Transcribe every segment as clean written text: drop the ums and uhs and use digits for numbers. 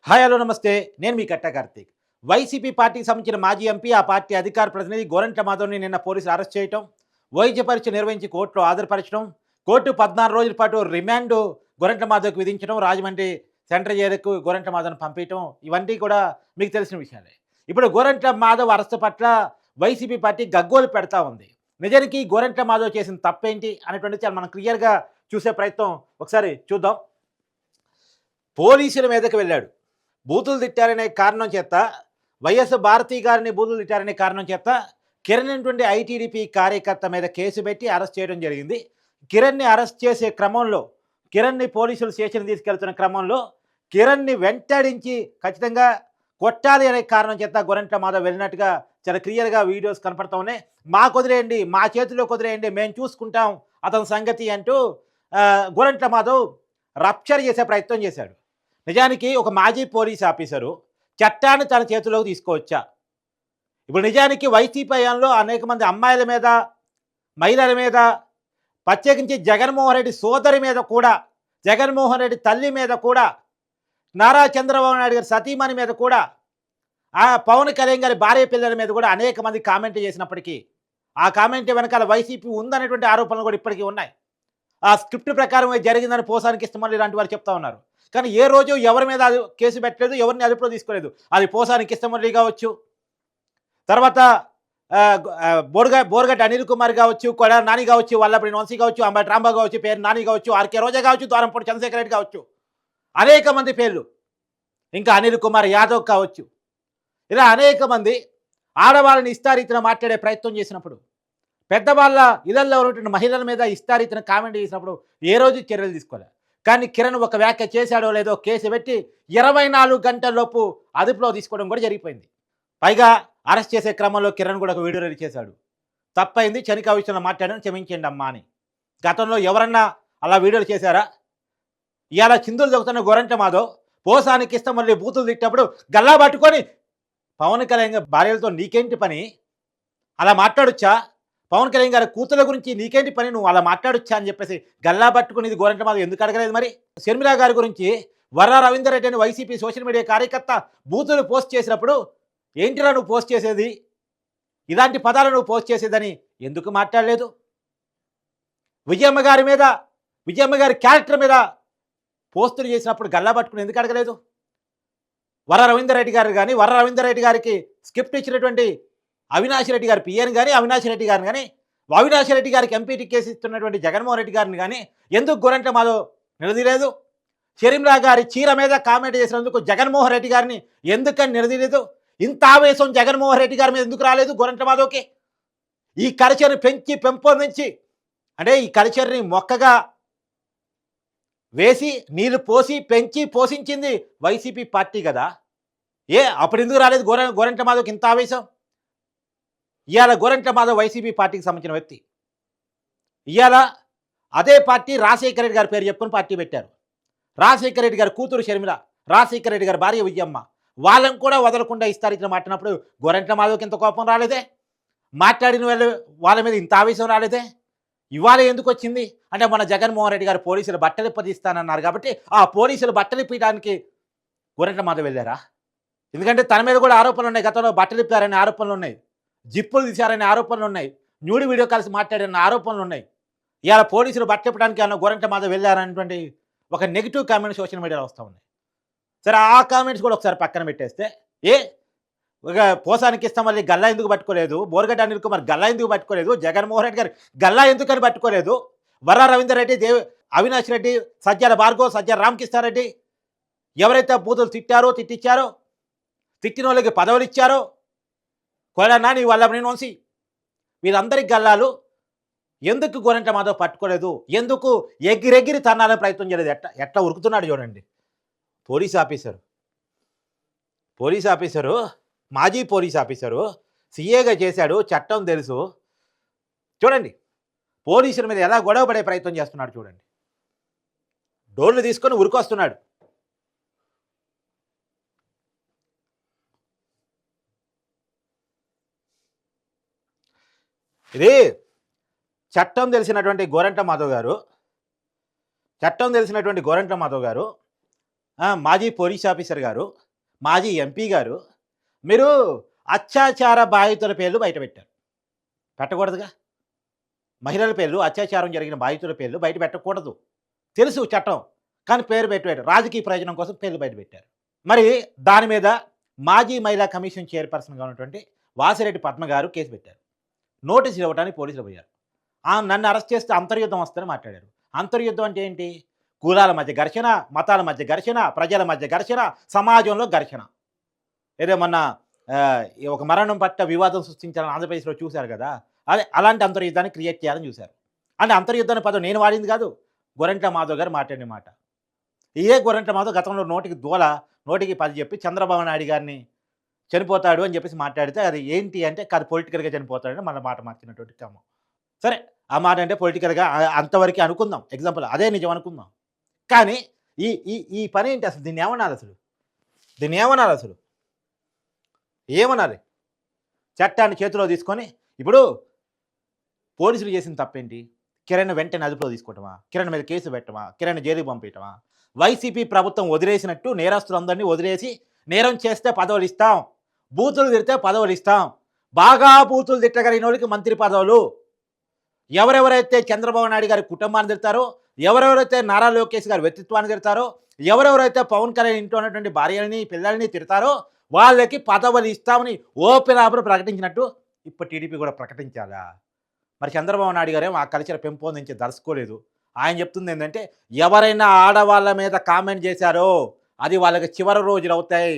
Hi hello నమస్తే. నేను మీ కట్ట కార్తీక్. వైసీపీ పార్టీకి సంబంధించిన మాజీ ఎంపీ, ఆ పార్టీ అధికార ప్రతినిధి గోరంట్ల మాధవ్‌ని నిన్న పోలీసులు అరెస్ట్ చేయటం, వైద్య పరీక్ష నిర్వహించి కోర్టులో హాజరుపరచడం, కోర్టు 14 రోజుల పాటు రిమాండ్ గోరంట్ల మాధవ్‌కి విధించడం, రాజమండ్రి సెంట్రల్ జైలుకు గోరంట్ల మాధవ్‌ని పంపించడం ఇవన్నీ కూడా మీకు తెలిసిన విషయాలే. ఇప్పుడు గోరంట్ల మాధవ్ అరెస్ట్ పట్ల వైసీపీ పార్టీ గగ్గోలు పెడతా ఉంది. నిజానికి గోరంట్ల మాధవ్ చేసిన తప్పేంటి అనేటువంటిది చాలా మనం క్లియర్‌గా చూసే ప్రయత్నం ఒకసారి చూద్దాం. పోలీసుల మీదకి వెళ్ళాడు. బూతులు తిట్టారనే కారణం చేత, వైఎస్ భారతి గారిని బూతులు తిట్టారనే కారణం చేత కిరణ్ అనేటువంటి ఐటీడీపీ కార్యకర్త మీద కేసు పెట్టి అరెస్ట్ చేయడం జరిగింది. కిరణ్‌ని అరెస్ట్ చేసే క్రమంలో, కిరణ్‌ని పోలీసులు స్టేషన్‌కి తీసుకెళ్తున్న క్రమంలో, కిరణ్‌ని వెంటాడించి ఖచ్చితంగా కొట్టాలి అనే కారణం చేత గోరంట్ల మాధవ్ వెళ్ళినట్టుగా చాలా క్లియర్‌గా వీడియోస్ కనపడతా ఉన్నాయి. మాకొదిలేయండి, మా చేతిలోకి వదిలేయండి, మేము చూసుకుంటాం అతని సంగతి అంటూ గోరంట్ల మాధవ్ రప్చర్ చేసే ప్రయత్నం చేశాడు. నిజానికి ఒక మాజీ పోలీస్ ఆఫీసరు చట్టాన్ని తన చేతిలోకి తీసుకోవచ్చా? ఇప్పుడు నిజానికి వైసీపీ హయాంలో అనేక మంది అమ్మాయిల మీద, మహిళల మీద, ప్రత్యేకించి జగన్మోహన్ రెడ్డి సోదరి మీద కూడా, జగన్మోహన్ రెడ్డి తల్లి మీద కూడా, నారా చంద్రబాబు నాయుడు గారి సతీమణి మీద కూడా, ఆ పవన్ కళ్యాణ్ గారి భార్య పిల్లల మీద కూడా అనేక మంది కామెంట్ చేసినప్పటికీ, ఆ కామెంట్ వెనకాల వైసీపీ ఉందనేటువంటి ఆరోపణలు కూడా ఇప్పటికీ ఉన్నాయి. ఆ స్క్రిప్ట్ ప్రకారం జరిగిందని పోసానికి ఇష్టమని ఇలాంటి వారు చెప్తా ఉన్నారు. కానీ ఏ రోజు ఎవరి మీద అది కేసు పెట్టలేదు, ఎవరిని అదుపులో తీసుకోలేదు. అది పోసాని కృష్ణమురళి కావచ్చు, తర్వాత బోరగడ్డ అనిల్ కుమార్ కావచ్చు, కొడా నాని కావచ్చు, వల్లభనేని వంశీ కావచ్చు, అంబటి రాంబాబు కావచ్చు, పేరు నాని కావచ్చు, ఆర్కే రోజా కావచ్చు, ద్వారంపూడి చంద్రశేఖర్ రెడ్డి కావచ్చు, అనేక మంది పేర్లు, ఇంకా అనిల్ కుమార్ యాదవ్ కావచ్చు, ఇలా అనేక మంది ఆడవాళ్ళని ఇష్టారీతిన మాట్లాడే ప్రయత్నం చేసినప్పుడు, పెద్దవాళ్ళ ఇళ్లలో ఉన్నటువంటి మహిళల మీద ఇష్టారీతిన కామెంట్ చేసినప్పుడు ఏ రోజు చర్యలు తీసుకోలేదు. కానీ కిరణ్ ఒక వ్యాఖ్య చేశాడో లేదో కేసు పెట్టి 24 గంటలలోపు అదుపులో తీసుకోవడం కూడా జరిగిపోయింది. పైగా అరెస్ట్ చేసే క్రమంలో కిరణ్ కూడా ఒక వీడియో రెడీ చేశాడు. తప్పైంది, చనికా విషయంలో మాట్లాడాను, క్షమించండి అమ్మా అని. గతంలో ఎవరన్నా అలా వీడియోలు చేశారా? ఇవాళ చిందులు దొక్కుతున్న గోరంట్ల మాధవ్ పోసానికి ఇష్టం మళ్ళీ బూతులు తిట్టినప్పుడు గల్లా పట్టుకొని పవన్ కళ్యాణ్ భార్యలతో నీకేంటి పని, అలా మాట్లాడొచ్చా? పవన్ కళ్యాణ్ గారి కూతుల గురించి నీకేంటి పని, నువ్వు అలా మాట్లాడొచ్చా అని చెప్పేసి గల్లా పట్టుకునేది గోరంట్ల మాధవ్ ఎందుకు అడగలేదు? మరి షర్మిల గారి గురించి వర్రా రవీందర్ రెడ్డి అని వైసీపీ సోషల్ మీడియా కార్యకర్త బూతులు పోస్ట్ చేసినప్పుడు ఏంటిరా నువ్వు పోస్ట్ చేసేది, ఇలాంటి పదాలు నువ్వు పోస్ట్ చేసేదని ఎందుకు మాట్లాడలేదు? విజయమ్మ గారి మీద, విజయమ్మ గారి క్యారెక్టర్ మీద పోస్టులు చేసినప్పుడు గల్లా పట్టుకుని ఎందుకు అడగలేదు? వర్రా రవీందర్ రెడ్డి గారు కానీ, వర్రా రవీందర్ రెడ్డి గారికి స్క్రిప్ట్ ఇచ్చినటువంటి అవినాష్ రెడ్డి గారి పిఎన్ కానీ, అవినాష్ రెడ్డి గారిని కానీ, అవినాష్ రెడ్డి గారికి ఎంపీ టికెట్ ఇస్తున్నటువంటి జగన్మోహన్ రెడ్డి గారిని కానీ ఎందుకు గోరంట్ల మాధవ్ నిలదీయలేదు? షర్మిల గారి చీర మీద కామెంట్ చేసినందుకు జగన్మోహన్ రెడ్డి గారిని ఎందుకని నిలదీయలేదు? ఇంత ఆవేశం జగన్మోహన్ రెడ్డి గారి మీద ఎందుకు రాలేదు గోరంట్ల మాధవ్కి? ఈ కల్చర్ని పెంపొందించి, అంటే ఈ కల్చర్ని మొక్కగా వేసి నీళ్లు పోసి పెంచి పోషించింది వైసీపీ పార్టీ కదా. అప్పుడు ఎందుకు రాలేదు గోరంట్ల మాధవ్కి ఇంత ఆవేశం? ఇవాళ గోరంట్ల మాధవ్ వైసీపీ పార్టీకి సంబంధించిన వ్యక్తి. ఇవాళ అదే పార్టీ రాజశేఖర రెడ్డి గారి పేరు చెప్పుకొని పార్టీ పెట్టారు. రాజశేఖర రెడ్డి గారి కూతురు షర్మిల, రాజశేఖర రెడ్డి గారి భార్య విజయమ్మ, వాళ్ళని కూడా వదలకుండా ఇస్తారిచ్చిన మాట్లాడినప్పుడు గోరంట్ల మాధవ్కి ఇంత కోపం రాలేదే? మాట్లాడిన వాళ్ళ మీద ఇంత ఆవేశం రాలేదే? ఇవాళ ఎందుకు వచ్చింది అంటే, మన జగన్మోహన్ రెడ్డి గారు పోలీసులు బట్టలు ఇప్పదీస్తానన్నారు కాబట్టి ఆ పోలీసులు బట్టలు ఇప్పడానికి గోరంట్ల మాధవ్ వెళ్ళారా? ఎందుకంటే తన మీద కూడా ఆరోపణలు ఉన్నాయి. గతంలో బట్టలు ఇప్పారనే ఆరోపణలు ఉన్నాయి, జిప్పులు తీశారనే ఆరోపణలు ఉన్నాయి, న్యూడి వీడియో కాల్సి మాట్లాడిన ఆరోపణలు ఉన్నాయి. ఇవాళ పోలీసులు బట్టలిప్పడానికి అన్న గోరంట్ల మాధవ్ వెళ్ళారనేటువంటి ఒక నెగిటివ్ కామెంట్ సోషల్ మీడియాలో వస్తూ ఉన్నాయి. సరే, ఆ కామెంట్స్ కూడా ఒకసారి పక్కన పెట్టేస్తే, ఒక పోసానికి ఇస్తాం మళ్ళీ గల్లా ఎందుకు పట్టుకోలేదు? బోరగడ్డ అనిల్ కుమార్ గల్లా ఎందుకు పట్టుకోలేదు? జగన్మోహన్ రెడ్డి గారు గల్లా ఎందుకని పట్టుకోలేదు? వర్రా రవీందర్ రెడ్డి, అవినాష్ రెడ్డి, సజ్జల భార్గవ్, సజ్జల రామకృష్ణారెడ్డి ఎవరైతే బూతులు తిట్టారో, తిట్టించారో, తిట్టిన వాళ్ళకి పదవులు ఇచ్చారో, కొడా నాని, వల్లభనేని వంశీ, వీరందరికి గల్లాలు ఎందుకు గోరంట్ల మాధవ్ పట్టుకోలేదు? ఎందుకు ఎగిరెగిరి తన్నాలని ప్రయత్నం చేయలేదు? ఎట్లా ఉరుకుతున్నాడు చూడండి. పోలీస్ ఆఫీసరు, మాజీ పోలీస్ ఆఫీసరు, సీఏగా చేశాడు, చట్టం తెలుసు. చూడండి, పోలీసుల మీద ఎలా గొడవ పడే ప్రయత్నం చేస్తున్నాడు చూడండి. డోర్లు తీసుకొని ఉరికొస్తున్నాడు. ఇది చట్టం తెలిసినటువంటి గోరంట్ల మాధవ్ గారు మాజీ పోలీస్ ఆఫీసర్ గారు, మాజీ ఎంపీ గారు, మీరు అత్యాచార బాధితుల పేర్లు బయటపెట్టారు. పెట్టకూడదుగా. మహిళల పేర్లు, అత్యాచారం జరిగిన బాధితుల పేర్లు బయట పెట్టకూడదు. తెలుసు చట్టం. కానీ పేరు పెట్టారు. రాజకీయ ప్రయోజనం కోసం పేర్లు బయటపెట్టారు. మరి దాని మీద మాజీ మహిళా కమిషన్ చైర్పర్సన్‌గా ఉన్నటువంటి వాసిరెడ్డి పద్మ గారు కేసు పెట్టారు. నోటీసులు ఇవ్వడానికి పోలీసులు పోయారు. నన్ను అరెస్ట్ చేస్తే అంతర్యుద్ధం వస్తదని మాట్లాడారు. అంతర్యుద్ధం అంటే ఏంటి? కులాల మధ్య ఘర్షణ, మతాల మధ్య ఘర్షణ, ప్రజల మధ్య ఘర్షణ, సమాజంలో ఘర్షణ. ఏదో మొన్న ఈ ఒక మరణం పట్ల వివాదం సృష్టించాలని ఆంధ్రప్రదేశ్‌లో చూశారు కదా! అదే అలాంటి అంతర్యుద్ధాన్ని క్రియేట్ చేయాలని చూశారు. అంటే అంతర్యుద్ధం అనే పదం నేను వాడింది కాదు. గోరంట్ల మాధవ్ గారు మాట్లాడిన మాట. ఇదే గోరంట్ల మాధవ్ గతంలో నోటికి 10 చెప్పి చంద్రబాబు నాయుడు గారిని చనిపోతాడు అని చెప్పేసి మాట్లాడితే అది ఏంటి అంటే కాదు పొలిటికల్‌గా చనిపోతాడని మన మాట మార్చినటువంటి క్రమం. సరే ఆ మాట అంటే పొలిటికల్‌గా అంతవరకే అనుకుందాం. ఎగ్జాంపుల్ అదే నిజం అనుకుందాం. కానీ ఈ ఈ ఈ పనేంటి అసలు? దీన్నేమనాలసలు? దీన్నేమనాలసలు? ఏమనాలి? చట్టాన్ని చేతిలో తీసుకొని ఇప్పుడు పోలీసులు చేసిన తప్పేంటి? కిరణ్ వెంటనే అదుపులో తీసుకోవటమా? కిరణ్ మీద కేసు పెట్టడమా? కిరణ్ జైలుకి పంపించటమా? వైసీపీ ప్రభుత్వం వదిలేసినట్టు నేరస్తులందరినీ వదిలేసి నేరం చేస్తే పదవులిస్తాం. బూతులు తిడితే పదవులిస్తాం. బాగా బూతులు తిట్టగలిగినోళ్ళకి మంత్రి పదవులు. ఎవరెవరైతే చంద్రబాబు నాయుడు గారి కుటుంబాన్ని తిడతారో, ఎవరెవరైతే నారా లోకేష్ గారి వ్యక్తిత్వాన్ని తిడతారో, ఎవరెవరైతే పవన్ కళ్యాణ్ ఇంట్లో ఉన్నటువంటి భార్యలని, పిల్లల్ని తిడతారో వాళ్ళకి పదవులు ఇస్తామని ఓపెన్ ప్రకటించినట్టు ఇప్పుడు టీడీపీ కూడా ప్రకటించాలా? మరి చంద్రబాబు నాయుడు గారేమో ఆ కల్చర్ పెంపొందించి దలుచుకోలేదు. ఆయన చెప్తుంది ఏంటంటే ఎవరైనా ఆడవాళ్ళ మీద కామెంట్ చేశారో అది వాళ్ళకి చివరి రోజులు అవుతాయి.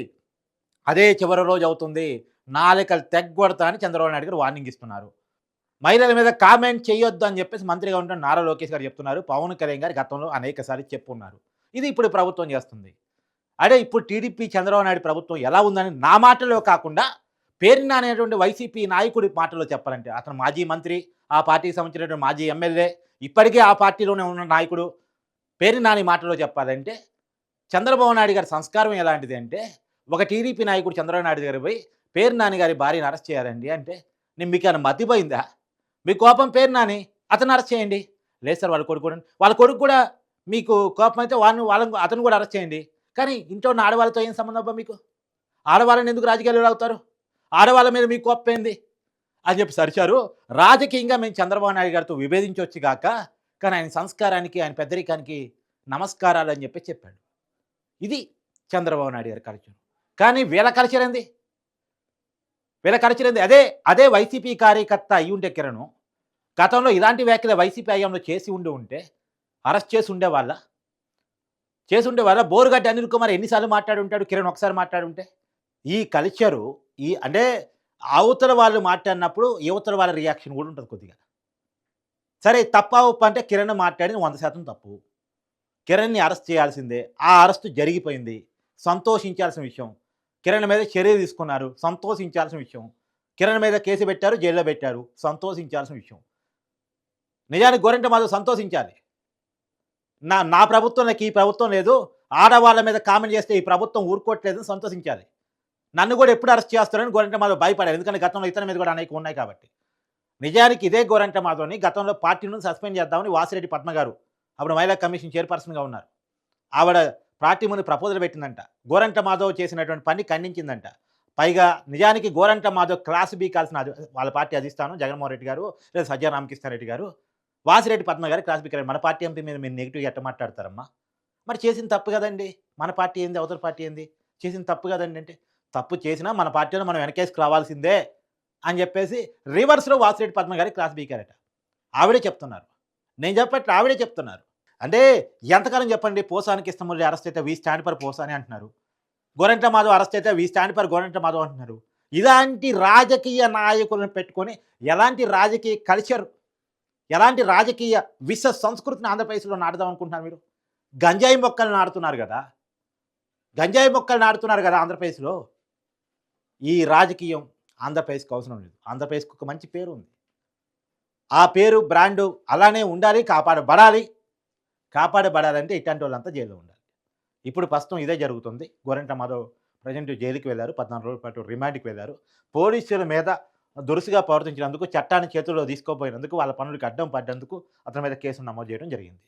అదే చివరి రోజు అవుతుంది. నాలుకలు తెగ్గొడతా అని చంద్రబాబు నాయుడు గారు వార్నింగ్ ఇస్తున్నారు. మహిళల మీద కామెంట్ చేయొద్దు అని చెప్పేసి మంత్రిగా ఉంటున్న నారా లోకేష్ గారు చెప్తున్నారు. పవన్ కళ్యాణ్ గారు గతంలో అనేకసార్లు చెప్పున్నారు. ఇది ఇప్పుడు ప్రభుత్వం చేస్తుంది. అదే ఇప్పుడు టీడీపీ చంద్రబాబు నాయుడు ప్రభుత్వం ఎలా ఉందని నా మాటలో కాకుండా పేరున అనేటువంటి వైసీపీ నాయకుడి మాటలో చెప్పాలంటే అతను మాజీ మంత్రి, ఆ పార్టీకి సంబంధించినటువంటి మాజీ ఎమ్మెల్యే, ఇప్పటికే ఆ పార్టీలోనే ఉన్న నాయకుడు పేరు నాని మాటలో చెప్పాలంటే చంద్రబాబు నాయుడు గారి సంస్కారం ఎలాంటిది అంటే ఒక టీడీపీ నాయకుడు చంద్రబాబు నాయుడు గారు పోయి పేరు నాని గారి భార్యను అరెస్ట్ చేయాలండి అంటే నేను మీకు ఏమైనా మతిపోయిందా? మీ కోపం పేరు నాని అతను అరెస్ట్ చేయండి. లేదు సార్ వాళ్ళ కొడుకు కూడా మీకు కోపం అయితే అతను కూడా అరెస్ట్ చేయండి. కానీ ఇంట్లో ఉన్న ఆడవాళ్ళతో ఏం సంబంధం అబ్బా మీకు? ఆడవాళ్ళని ఎందుకు రాజకీయాల్లో లాగుతారు? ఆడవాళ్ళ మీద మీకు కోపం ఏంది అని చెప్పి సరిచారు. రాజకీయంగా మేము చంద్రబాబు నాయుడు గారితో విభేదించవచ్చు గాక, కానీ ఆయన సంస్కారానికి, ఆయన పెద్దరికానికి నమస్కారాలు అని చెప్పాడు. ఇది చంద్రబాబు నాయుడు గారి కల్చర్. కానీ వీళ్ళ కల్చర్ ఏంది? అదే వైసీపీ కార్యకర్త అయ్యుంటే కిరణ్ గతంలో ఇలాంటి వ్యాఖ్యలు వైసీపీ హయాంలో చేసి ఉంటే అరెస్ట్ చేసి ఉండేవాళ్ళ? బోరుగడ్డ అనిల్ కుమార్ ఎన్నిసార్లు మాట్లాడి ఉంటాడు? కిరణ్ ఒకసారి మాట్లాడుంటే? ఈ కల్చరు అంటే అవతల వాళ్ళు మాట్లాడినప్పుడు యువతల వాళ్ళ రియాక్షన్ కూడా ఉంటుంది కొద్దిగా. సరే తప్పా ఒప్ప అంటే కిరణ్ మాట్లాడింది 100% తప్పు. కిరణ్‌ని అరెస్ట్ చేయాల్సిందే. ఆ అరెస్ట్ జరిగిపోయింది. సంతోషించాల్సిన విషయం. కిరణ్ మీద చర్య తీసుకున్నారు. సంతోషించాల్సిన విషయం. కిరణ్ మీద కేసు పెట్టారు, జైల్లో పెట్టారు. సంతోషించాల్సిన విషయం. నిజానికి గోరంట్ల మాధవ్ సంతోషించాలి. నా ప్రభుత్వం ఈ ప్రభుత్వం లేదు. ఆడవాళ్ళ మీద కామెంట్ చేస్తే ఈ ప్రభుత్వం ఊరుకోవట్లేదని సంతోషించాలి. నన్ను కూడా ఎప్పుడు అరెస్ట్ చేస్తారని గోరంట్ల మాధవ్ భయపడారు. ఎందుకంటే గతంలో ఇతని మీద కూడా అనేక ఉన్నాయి కాబట్టి. నిజానికి ఇదే గోరంట్ల మాధవ్‌ని గతంలో పార్టీ నుంచి సస్పెండ్ చేద్దామని వాసిరెడ్డి పద్మ గారు అప్పుడు మహిళా కమిషన్ చైర్పర్సన్‌గా ఉన్నారు. ఆవిడ పార్టీ ముందు ప్రపోజల్ పెట్టిందంట. గోరంట్ల మాధవ్ చేసినటువంటి పని ఖండించిందంట. పైగా నిజానికి గోరంట్ల మాధవ్ క్లాస్ బీ కాల్సిన వాళ్ళ పార్టీ అధిష్టానం జగన్మోహన్ రెడ్డి గారు లేదా సజ్జల రామకృష్ణారెడ్డి గారు వాసిరెడ్డి పద్మ గారు క్లాస్ బీ మన పార్టీ ఎంపీ మీద మీరు నెగిటివ్‌గా ఎట్ట మాట్లాడతారమ్మా? మరి చేసింది తప్పు కదండీ! మన పార్టీ ఏంది? అవతల పార్టీ ఏంది? చేసింది తప్పు కదండీ! అంటే తప్పు చేసినా మన పార్టీలో మనం వెనకేసుకు రావాల్సిందే అని చెప్పేసి రివర్స్‌లో వాసిరెడ్డి పద్మ గారికి క్లాస్ బీకారట. ఆవిడే చెప్తున్నారు. నేను చెప్పట్లే ఆవిడే చెప్తున్నారు. అంటే ఎంతకాలం చెప్పండి పోసాని కృష్ణమురళి అరెస్ట్ అయితే వి స్టాండ్ ఫర్ పోసాని అంటున్నారు. గోరంట్ల మాధవ్ అరెస్ట్ అయితే we stand for Gorantla Madhav అంటున్నారు. ఇలాంటి రాజకీయ నాయకులను పెట్టుకొని ఎలాంటి రాజకీయ కల్చర్, ఎలాంటి రాజకీయ విశ్వ సంస్కృతిని ఆంధ్రప్రదేశ్‌లో నాటుదాం అనుకుంటున్నారు మీరు? గంజాయి మొక్కలు నాటుతున్నారు కదా! ఆంధ్రప్రదేశ్‌లో. ఈ రాజకీయం ఆంధ్రప్రదేశ్‌కి అవసరం లేదు. ఆంధ్రప్రదేశ్‌కి ఒక మంచి పేరు ఉంది. ఆ పేరు బ్రాండు అలానే ఉండాలి, కాపాడబడాలంటే ఇట్లాంటి వాళ్ళంతా జైల్లో ఉండాలి. ఇప్పుడు ప్రస్తుతం ఇదే జరుగుతుంది. గోరంట్ల మాధవ్ ప్రెజెంట్ జైలుకి వెళ్లారు. 14 రోజుల పాటు రిమాండ్‌కి వెళ్లారు. పోలీసుల మీద దురుసుగా ప్రవర్తించినందుకు, చట్టాన్ని చేతుల్లో తీసుకోపోయినందుకు, వాళ్ళ పనులకు అడ్డం పడ్డందుకు అతని మీద కేసు నమోదు చేయడం జరిగింది.